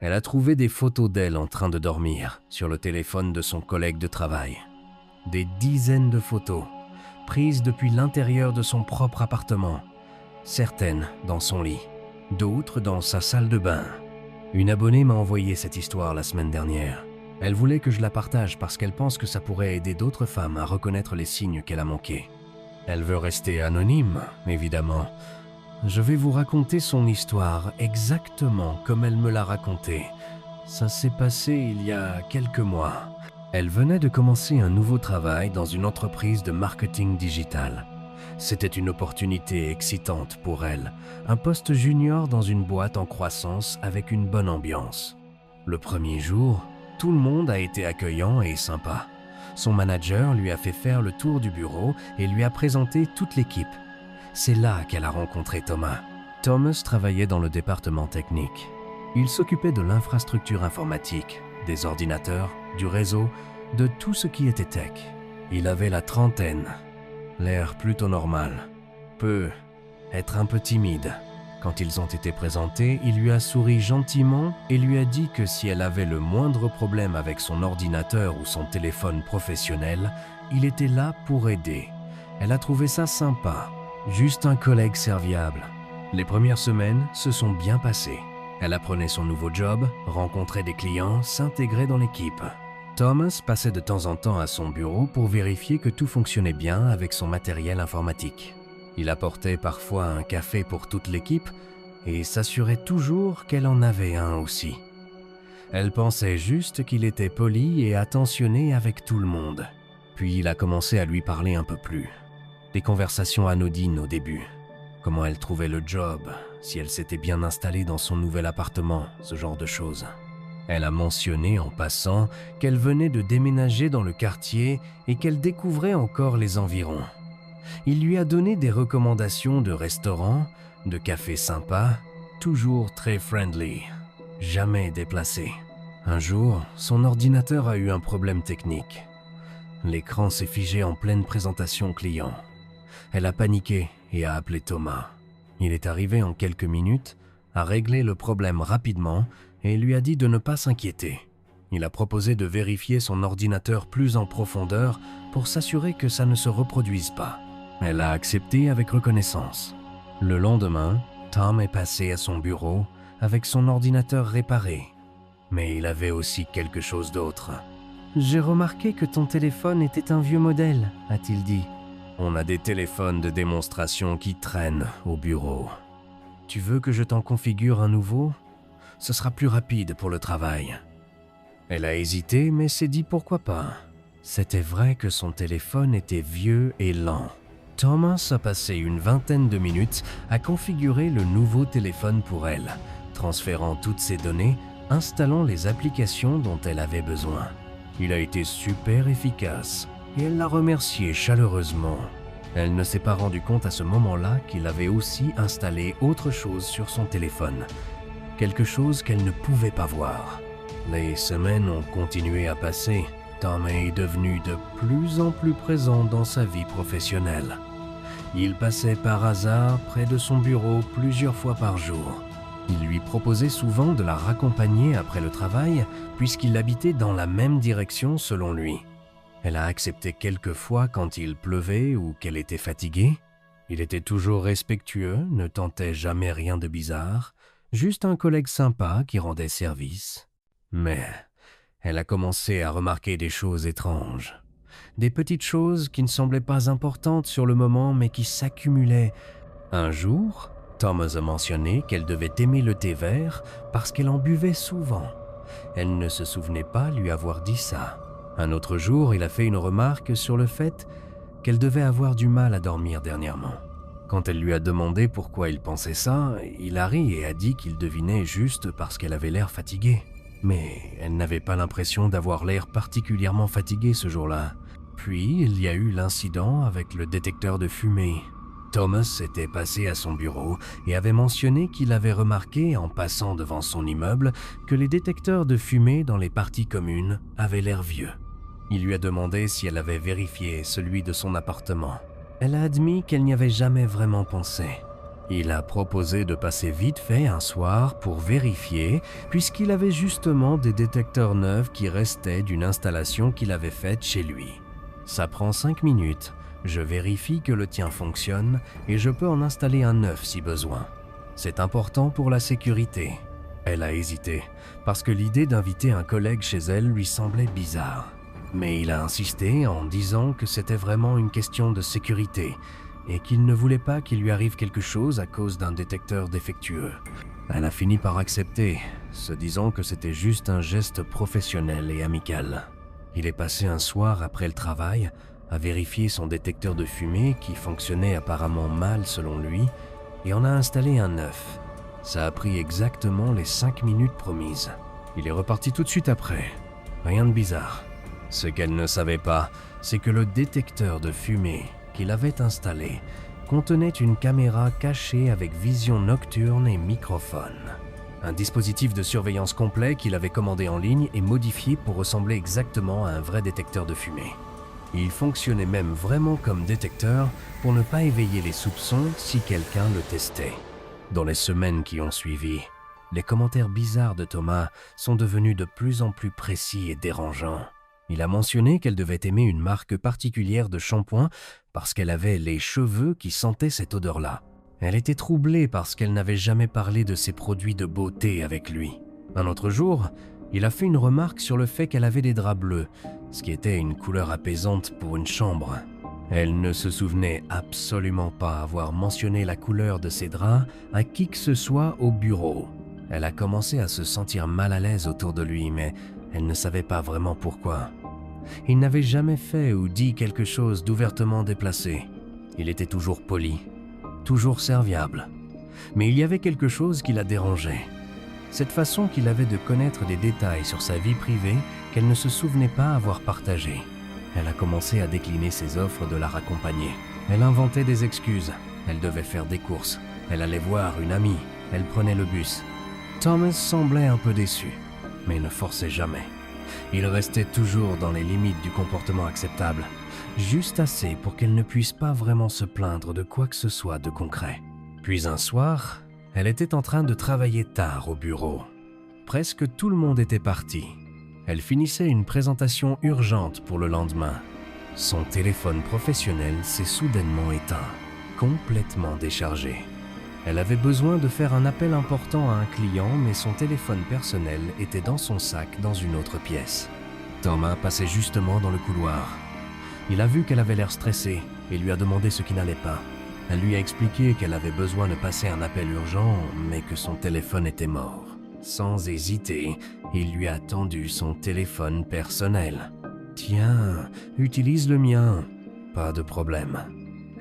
Elle a trouvé des photos d'elle en train de dormir sur le téléphone de son collègue de travail. Des dizaines de photos, prises depuis l'intérieur de son propre appartement. Certaines dans son lit, d'autres dans sa salle de bain. Une abonnée m'a envoyé cette histoire la semaine dernière. Elle voulait que je la partage parce qu'elle pense que ça pourrait aider d'autres femmes à reconnaître les signes qu'elle a manqués. Elle veut rester anonyme, évidemment. Je vais vous raconter son histoire exactement comme elle me l'a racontée. Ça s'est passé il y a quelques mois. Elle venait de commencer un nouveau travail dans une entreprise de marketing digital. C'était une opportunité excitante pour elle, un poste junior dans une boîte en croissance avec une bonne ambiance. Le premier jour, tout le monde a été accueillant et sympa. Son manager lui a fait faire le tour du bureau et lui a présenté toute l'équipe. C'est là qu'elle a rencontré Thomas. Thomas travaillait dans le département technique. Il s'occupait de l'infrastructure informatique, des ordinateurs, du réseau, de tout ce qui était tech. Il avait la trentaine, l'air plutôt normal, peut être un peu timide. Quand ils ont été présentés, il lui a souri gentiment et lui a dit que si elle avait le moindre problème avec son ordinateur ou son téléphone professionnel, il était là pour aider. Elle a trouvé ça sympa, juste un collègue serviable. Les premières semaines se sont bien passées. Elle apprenait son nouveau job, rencontrait des clients, s'intégrait dans l'équipe. Thomas passait de temps en temps à son bureau pour vérifier que tout fonctionnait bien avec son matériel informatique. Il apportait parfois un café pour toute l'équipe et s'assurait toujours qu'elle en avait un aussi. Elle pensait juste qu'il était poli et attentionné avec tout le monde. Puis il a commencé à lui parler un peu plus. Des conversations anodines au début. Comment elle trouvait le job, si elle s'était bien installée dans son nouvel appartement, ce genre de choses. Elle a mentionné en passant qu'elle venait de déménager dans le quartier et qu'elle découvrait encore les environs. Il lui a donné des recommandations de restaurants, de cafés sympas, toujours très friendly, jamais déplacé. Un jour, son ordinateur a eu un problème technique. L'écran s'est figé en pleine présentation client. Elle a paniqué et a appelé Thomas. Il est arrivé en quelques minutes, a réglé le problème rapidement et lui a dit de ne pas s'inquiéter. Il a proposé de vérifier son ordinateur plus en profondeur pour s'assurer que ça ne se reproduise pas. Elle a accepté avec reconnaissance. Le lendemain, Tom est passé à son bureau avec son ordinateur réparé. Mais il avait aussi quelque chose d'autre. « J'ai remarqué que ton téléphone était un vieux modèle », a-t-il dit. « On a des téléphones de démonstration qui traînent au bureau. Tu veux que je t'en configure un nouveau ? Ce sera plus rapide pour le travail. » Elle a hésité, mais s'est dit pourquoi pas. C'était vrai que son téléphone était vieux et lent. Thomas a passé une vingtaine de minutes à configurer le nouveau téléphone pour elle, transférant toutes ses données, installant les applications dont elle avait besoin. Il a été super efficace et elle l'a remercié chaleureusement. Elle ne s'est pas rendu compte à ce moment-là qu'il avait aussi installé autre chose sur son téléphone, quelque chose qu'elle ne pouvait pas voir. Les semaines ont continué à passer. Tom est devenu de plus en plus présent dans sa vie professionnelle. Il passait par hasard près de son bureau plusieurs fois par jour. Il lui proposait souvent de la raccompagner après le travail, puisqu'il habitait dans la même direction selon lui. Elle a accepté quelques fois quand il pleuvait ou qu'elle était fatiguée. Il était toujours respectueux, ne tentait jamais rien de bizarre, juste un collègue sympa qui rendait service. Mais elle a commencé à remarquer des choses étranges. Des petites choses qui ne semblaient pas importantes sur le moment mais qui s'accumulaient. Un jour, Thomas a mentionné qu'elle devait aimer le thé vert parce qu'elle en buvait souvent. Elle ne se souvenait pas lui avoir dit ça. Un autre jour, il a fait une remarque sur le fait qu'elle devait avoir du mal à dormir dernièrement. Quand elle lui a demandé pourquoi il pensait ça, il a ri et a dit qu'il devinait juste parce qu'elle avait l'air fatiguée. Mais elle n'avait pas l'impression d'avoir l'air particulièrement fatiguée ce jour-là. Puis, il y a eu l'incident avec le détecteur de fumée. Thomas était passé à son bureau et avait mentionné qu'il avait remarqué, en passant devant son immeuble, que les détecteurs de fumée dans les parties communes avaient l'air vieux. Il lui a demandé si elle avait vérifié celui de son appartement. Elle a admis qu'elle n'y avait jamais vraiment pensé. Il a proposé de passer vite fait un soir pour vérifier, puisqu'il avait justement des détecteurs neufs qui restaient d'une installation qu'il avait faite chez lui. Ça prend 5 minutes, je vérifie que le tien fonctionne et je peux en installer un neuf si besoin. C'est important pour la sécurité. Elle a hésité, parce que l'idée d'inviter un collègue chez elle lui semblait bizarre. Mais il a insisté en disant que c'était vraiment une question de sécurité et qu'il ne voulait pas qu'il lui arrive quelque chose à cause d'un détecteur défectueux. Elle a fini par accepter, se disant que c'était juste un geste professionnel et amical. Il est passé un soir après le travail à vérifier son détecteur de fumée qui fonctionnait apparemment mal selon lui et en a installé un neuf. Ça a pris exactement les 5 minutes promises. Il est reparti tout de suite après. Rien de bizarre. Ce qu'elle ne savait pas, c'est que le détecteur de fumée qu'il avait installé contenait une caméra cachée avec vision nocturne et microphone. Un dispositif de surveillance complet qu'il avait commandé en ligne et modifié pour ressembler exactement à un vrai détecteur de fumée. Il fonctionnait même vraiment comme détecteur pour ne pas éveiller les soupçons si quelqu'un le testait. Dans les semaines qui ont suivi, les commentaires bizarres de Thomas sont devenus de plus en plus précis et dérangeants. Il a mentionné qu'elle devait aimer une marque particulière de shampoing parce qu'elle avait les cheveux qui sentaient cette odeur-là. Elle était troublée parce qu'elle n'avait jamais parlé de ses produits de beauté avec lui. Un autre jour, il a fait une remarque sur le fait qu'elle avait des draps bleus, ce qui était une couleur apaisante pour une chambre. Elle ne se souvenait absolument pas avoir mentionné la couleur de ses draps à qui que ce soit au bureau. Elle a commencé à se sentir mal à l'aise autour de lui, mais elle ne savait pas vraiment pourquoi. Il n'avait jamais fait ou dit quelque chose d'ouvertement déplacé. Il était toujours poli, toujours serviable. Mais il y avait quelque chose qui la dérangeait. Cette façon qu'il avait de connaître des détails sur sa vie privée qu'elle ne se souvenait pas avoir partagée. Elle a commencé à décliner ses offres de la raccompagner. Elle inventait des excuses. Elle devait faire des courses. Elle allait voir une amie. Elle prenait le bus. Thomas semblait un peu déçu, mais ne forçait jamais. Il restait toujours dans les limites du comportement acceptable, juste assez pour qu'elle ne puisse pas vraiment se plaindre de quoi que ce soit de concret. Puis un soir, elle était en train de travailler tard au bureau. Presque tout le monde était parti. Elle finissait une présentation urgente pour le lendemain. Son téléphone professionnel s'est soudainement éteint, complètement déchargé. Elle avait besoin de faire un appel important à un client, mais son téléphone personnel était dans son sac dans une autre pièce. Thomas passait justement dans le couloir. Il a vu qu'elle avait l'air stressée et lui a demandé ce qui n'allait pas. Elle lui a expliqué qu'elle avait besoin de passer un appel urgent, mais que son téléphone était mort. Sans hésiter, il lui a tendu son téléphone personnel. « Tiens, utilise le mien. » Pas de problème.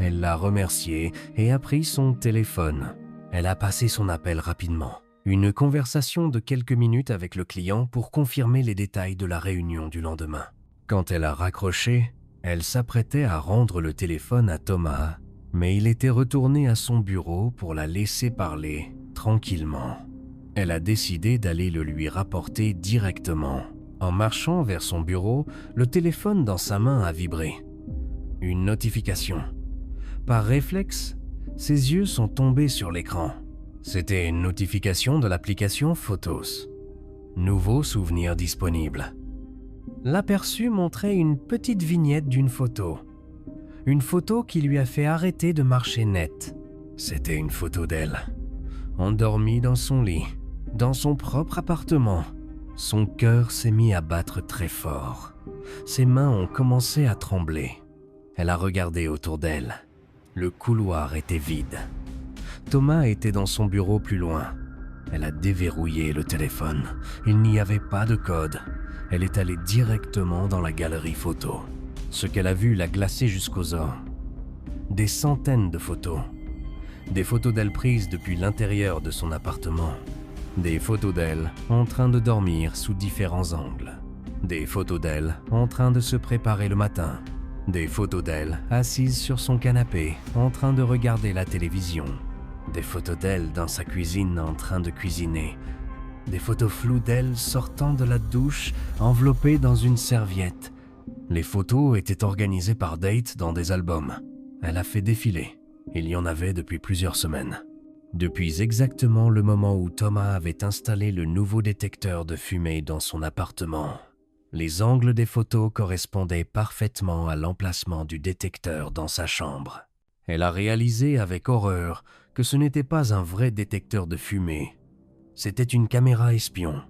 Elle l'a remercié et a pris son téléphone. Elle a passé son appel rapidement. Une conversation de quelques minutes avec le client pour confirmer les détails de la réunion du lendemain. Quand elle a raccroché, elle s'apprêtait à rendre le téléphone à Thomas, mais il était retourné à son bureau pour la laisser parler tranquillement. Elle a décidé d'aller le lui rapporter directement. En marchant vers son bureau, le téléphone dans sa main a vibré. Une notification. Par réflexe, ses yeux sont tombés sur l'écran. C'était une notification de l'application Photos. Nouveau souvenir disponible. L'aperçu montrait une petite vignette d'une photo. Une photo qui lui a fait arrêter de marcher net. C'était une photo d'elle, endormie dans son lit, dans son propre appartement. Son cœur s'est mis à battre très fort. Ses mains ont commencé à trembler. Elle a regardé autour d'elle. Le couloir était vide. Thomas était dans son bureau plus loin. Elle a déverrouillé le téléphone. Il n'y avait pas de code. Elle est allée directement dans la galerie photo. Ce qu'elle a vu l'a glacée jusqu'aux os. Des centaines de photos. Des photos d'elle prises depuis l'intérieur de son appartement. Des photos d'elle en train de dormir sous différents angles. Des photos d'elle en train de se préparer le matin. Des photos d'elle assise sur son canapé en train de regarder la télévision. Des photos d'elle dans sa cuisine en train de cuisiner. Des photos floues d'elle sortant de la douche enveloppée dans une serviette. Les photos étaient organisées par date dans des albums. Elle a fait défiler. Il y en avait depuis plusieurs semaines. depuis exactement le moment où Thomas avait installé le nouveau détecteur de fumée dans son appartement. Les angles des photos correspondaient parfaitement à l'emplacement du détecteur dans sa chambre. Elle a réalisé avec horreur que ce n'était pas un vrai détecteur de fumée. C'était une caméra espion.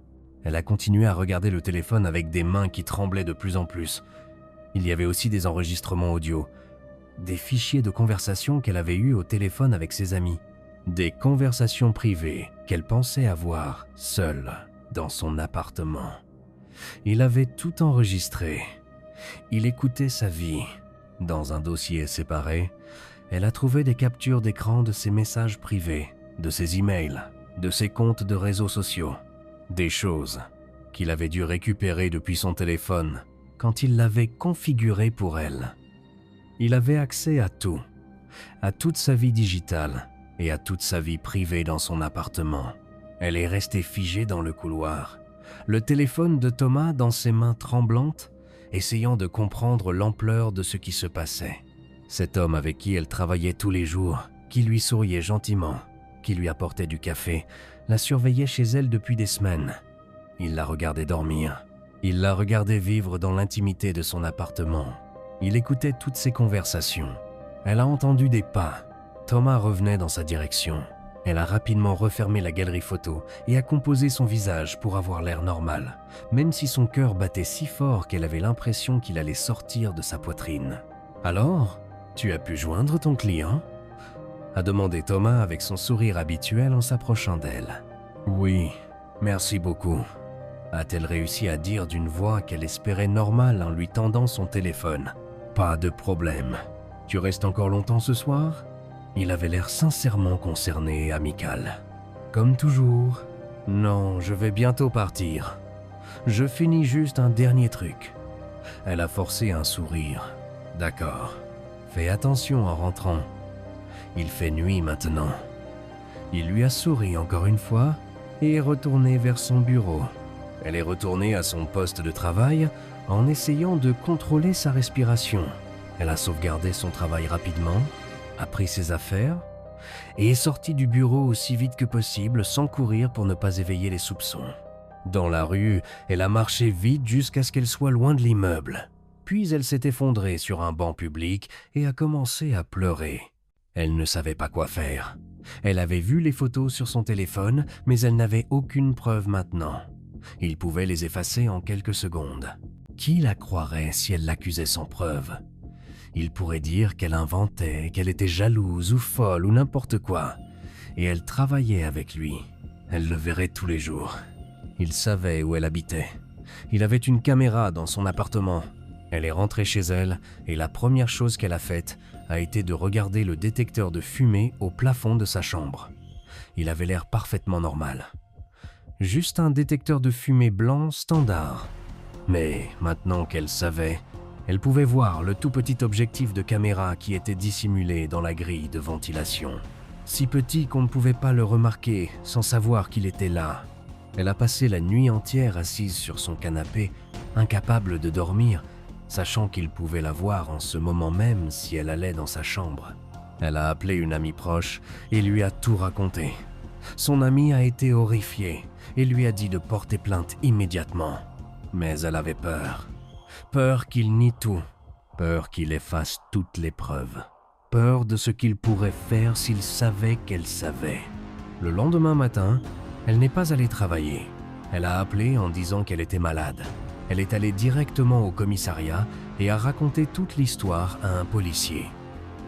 Elle a continué à regarder le téléphone avec des mains qui tremblaient de plus en plus. Il y avait aussi des enregistrements audio, des fichiers de conversation qu'elle avait eus au téléphone avec ses amis, des conversations privées qu'elle pensait avoir seule dans son appartement. Il avait tout enregistré. Il écoutait sa vie. Dans un dossier séparé, elle a trouvé des captures d'écran de ses messages privés, de ses emails, de ses comptes de réseaux sociaux. Des choses qu'il avait dû récupérer depuis son téléphone quand il l'avait configuré pour elle. Il avait accès à tout, à toute sa vie digitale et à toute sa vie privée dans son appartement. Elle est restée figée dans le couloir, le téléphone de Thomas dans ses mains tremblantes, essayant de comprendre l'ampleur de ce qui se passait. Cet homme avec qui elle travaillait tous les jours, qui lui souriait gentiment, qui lui apportait du café, la surveillait chez elle depuis des semaines. Il la regardait dormir. Il la regardait vivre dans l'intimité de son appartement. Il écoutait toutes ses conversations. Elle a entendu des pas. Thomas revenait dans sa direction. Elle a rapidement refermé la galerie photo et a composé son visage pour avoir l'air normal, même si son cœur battait si fort qu'elle avait l'impression qu'il allait sortir de sa poitrine. « Alors, tu as pu joindre ton client ?» a demandé Thomas avec son sourire habituel en s'approchant d'elle. « Oui, merci beaucoup », a-t-elle réussi à dire d'une voix qu'elle espérait normale en lui tendant son téléphone. « Pas de problème. Tu restes encore longtemps ce soir ?» Il avait l'air sincèrement concerné et amical. « Comme toujours. Non, je vais bientôt partir. Je finis juste un dernier truc. » Elle a forcé un sourire. « D'accord. Fais attention en rentrant. Il fait nuit maintenant. » Il lui a souri encore une fois et est retourné vers son bureau. Elle est retournée à son poste de travail en essayant de contrôler sa respiration. Elle a sauvegardé son travail rapidement, a pris ses affaires et est sortie du bureau aussi vite que possible sans courir pour ne pas éveiller les soupçons. Dans la rue, elle a marché vite jusqu'à ce qu'elle soit loin de l'immeuble. Puis elle s'est effondrée sur un banc public et a commencé à pleurer. Elle ne savait pas quoi faire. Elle avait vu les photos sur son téléphone, mais elle n'avait aucune preuve maintenant. Il pouvait les effacer en quelques secondes. Qui la croirait si elle l'accusait sans preuve ? Il pourrait dire qu'elle inventait, qu'elle était jalouse ou folle ou n'importe quoi. Et elle travaillait avec lui. Elle le verrait tous les jours. Il savait où elle habitait. Il avait une caméra dans son appartement. Elle est rentrée chez elle et la première chose qu'elle a faite a été de regarder le détecteur de fumée au plafond de sa chambre. Il avait l'air parfaitement normal. Juste un détecteur de fumée blanc standard. Mais maintenant qu'elle savait, elle pouvait voir le tout petit objectif de caméra qui était dissimulé dans la grille de ventilation. Si petit qu'on ne pouvait pas le remarquer sans savoir qu'il était là. Elle a passé la nuit entière assise sur son canapé, incapable de dormir, sachant qu'il pouvait la voir en ce moment même si elle allait dans sa chambre. Elle a appelé une amie proche et lui a tout raconté. Son amie a été horrifiée et lui a dit de porter plainte immédiatement. Mais elle avait peur. Peur qu'il nie tout. Peur qu'il efface toutes les preuves. Peur de ce qu'il pourrait faire s'il savait qu'elle savait. Le lendemain matin, elle n'est pas allée travailler. Elle a appelé en disant qu'elle était malade. Elle est allée directement au commissariat et a raconté toute l'histoire à un policier.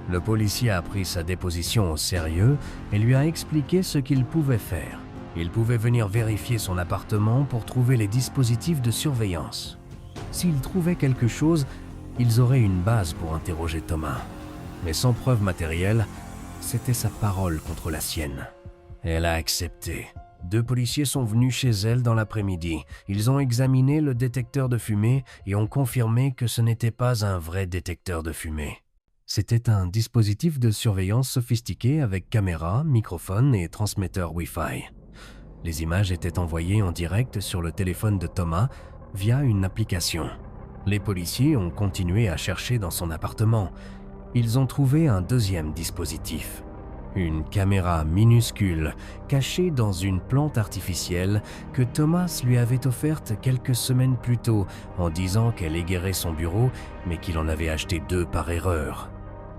Le policier a pris sa déposition au sérieux et lui a expliqué ce qu'il pouvait faire. Il pouvait venir vérifier son appartement pour trouver les dispositifs de surveillance. S'ils trouvaient quelque chose, ils auraient une base pour interroger Thomas. Mais sans preuve matérielle, c'était sa parole contre la sienne. Elle a accepté. 2 policiers sont venus chez elle dans l'après-midi. Ils ont examiné le détecteur de fumée et ont confirmé que ce n'était pas un vrai détecteur de fumée. C'était un dispositif de surveillance sophistiqué avec caméra, microphone et transmetteur Wi-Fi. Les images étaient envoyées en direct sur le téléphone de Thomas via une application. Les policiers ont continué à chercher dans son appartement. Ils ont trouvé un deuxième dispositif. Une caméra minuscule, cachée dans une plante artificielle que Thomas lui avait offerte quelques semaines plus tôt en disant qu'elle égayerait son bureau, mais qu'il en avait acheté 2 par erreur.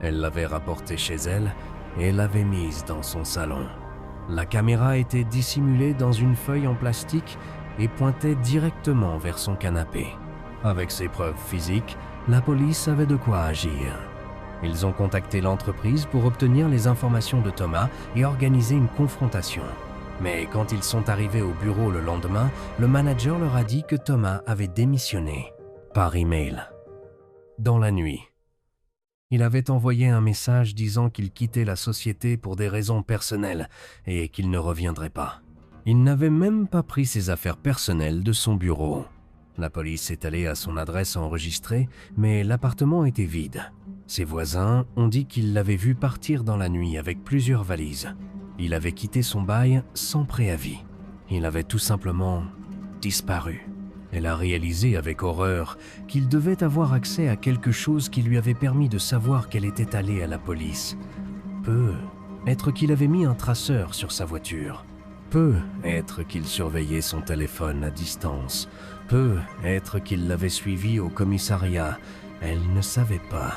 Elle l'avait rapportée chez elle et l'avait mise dans son salon. La caméra était dissimulée dans une feuille en plastique et pointait directement vers son canapé. Avec ces preuves physiques, la police avait de quoi agir. Ils ont contacté l'entreprise pour obtenir les informations de Thomas et organiser une confrontation. Mais quand ils sont arrivés au bureau le lendemain, le manager leur a dit que Thomas avait démissionné par email. Dans la nuit, il avait envoyé un message disant qu'il quittait la société pour des raisons personnelles et qu'il ne reviendrait pas. Il n'avait même pas pris ses affaires personnelles de son bureau. La police est allée à son adresse enregistrée, mais l'appartement était vide. Ses voisins ont dit qu'ils l'avaient vu partir dans la nuit avec plusieurs valises. Il avait quitté son bail sans préavis. Il avait tout simplement disparu. Elle a réalisé avec horreur qu'il devait avoir accès à quelque chose qui lui avait permis de savoir qu'elle était allée à la police. Peut être qu'il avait mis un traceur sur sa voiture. Peut être qu'il surveillait son téléphone à distance. Peut être qu'il l'avait suivi au commissariat. Elle ne savait pas.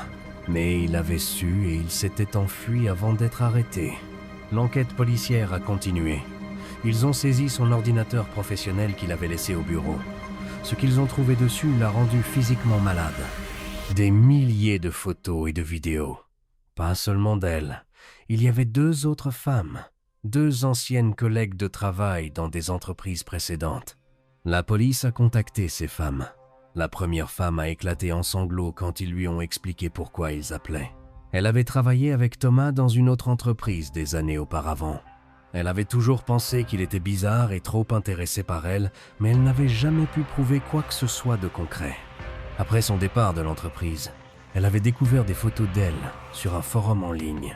Mais il avait su et il s'était enfui avant d'être arrêté. L'enquête policière a continué. Ils ont saisi son ordinateur professionnel qu'il avait laissé au bureau. Ce qu'ils ont trouvé dessus l'a rendu physiquement malade. Des milliers de photos et de vidéos. Pas seulement d'elle. Il y avait 2 autres femmes. 2 anciennes collègues de travail dans des entreprises précédentes. La police a contacté ces femmes. La première femme a éclaté en sanglots quand ils lui ont expliqué pourquoi ils appelaient. Elle avait travaillé avec Thomas dans une autre entreprise des années auparavant. Elle avait toujours pensé qu'il était bizarre et trop intéressé par elle, mais elle n'avait jamais pu prouver quoi que ce soit de concret. Après son départ de l'entreprise, elle avait découvert des photos d'elle sur un forum en ligne.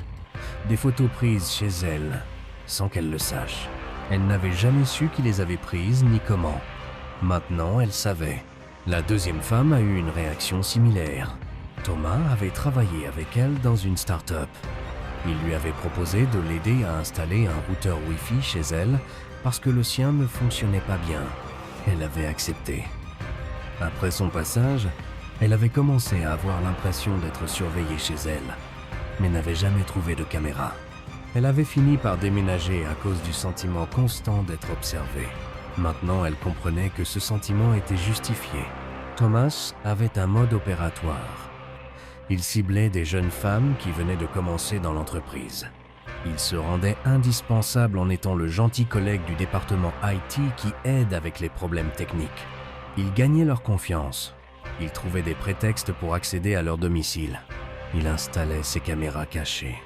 Des photos prises chez elle, sans qu'elle le sache. Elle n'avait jamais su qui les avait prises ni comment. Maintenant, elle savait. La deuxième femme a eu une réaction similaire. Thomas avait travaillé avec elle dans une start-up. Il lui avait proposé de l'aider à installer un routeur Wi-Fi chez elle parce que le sien ne fonctionnait pas bien. Elle avait accepté. Après son passage, elle avait commencé à avoir l'impression d'être surveillée chez elle, mais n'avait jamais trouvé de caméra. Elle avait fini par déménager à cause du sentiment constant d'être observée. Maintenant, elle comprenait que ce sentiment était justifié. Thomas avait un mode opératoire. Il ciblait des jeunes femmes qui venaient de commencer dans l'entreprise. Il se rendait indispensable en étant le gentil collègue du département IT qui aide avec les problèmes techniques. Il gagnait leur confiance. Il trouvait des prétextes pour accéder à leur domicile. Il installait ses caméras cachées.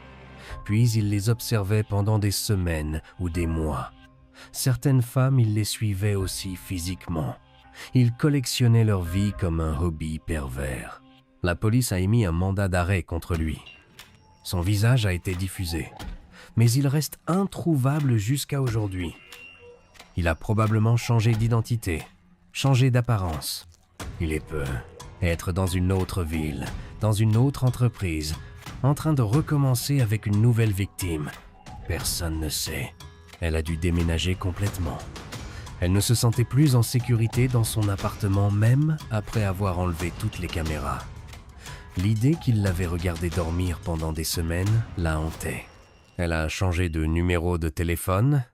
Puis il les observait pendant des semaines ou des mois. Certaines femmes, il les suivait aussi physiquement. Il collectionnait leur vie comme un hobby pervers. La police a émis un mandat d'arrêt contre lui. Son visage a été diffusé, mais il reste introuvable jusqu'à aujourd'hui. Il a probablement changé d'identité, changé d'apparence. Il peut être dans une autre ville, dans une autre entreprise, en train de recommencer avec une nouvelle victime. Personne ne sait. Elle a dû déménager complètement. Elle ne se sentait plus en sécurité dans son appartement, même après avoir enlevé toutes les caméras. L'idée qu'il l'avait regardé dormir pendant des semaines la hantait. Elle a changé de numéro de téléphone,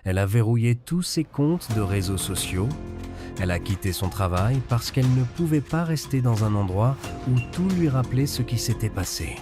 elle a verrouillé tous ses comptes de réseaux sociaux, elle a quitté son travail parce qu'elle ne pouvait pas rester dans un endroit où tout lui rappelait ce qui s'était passé.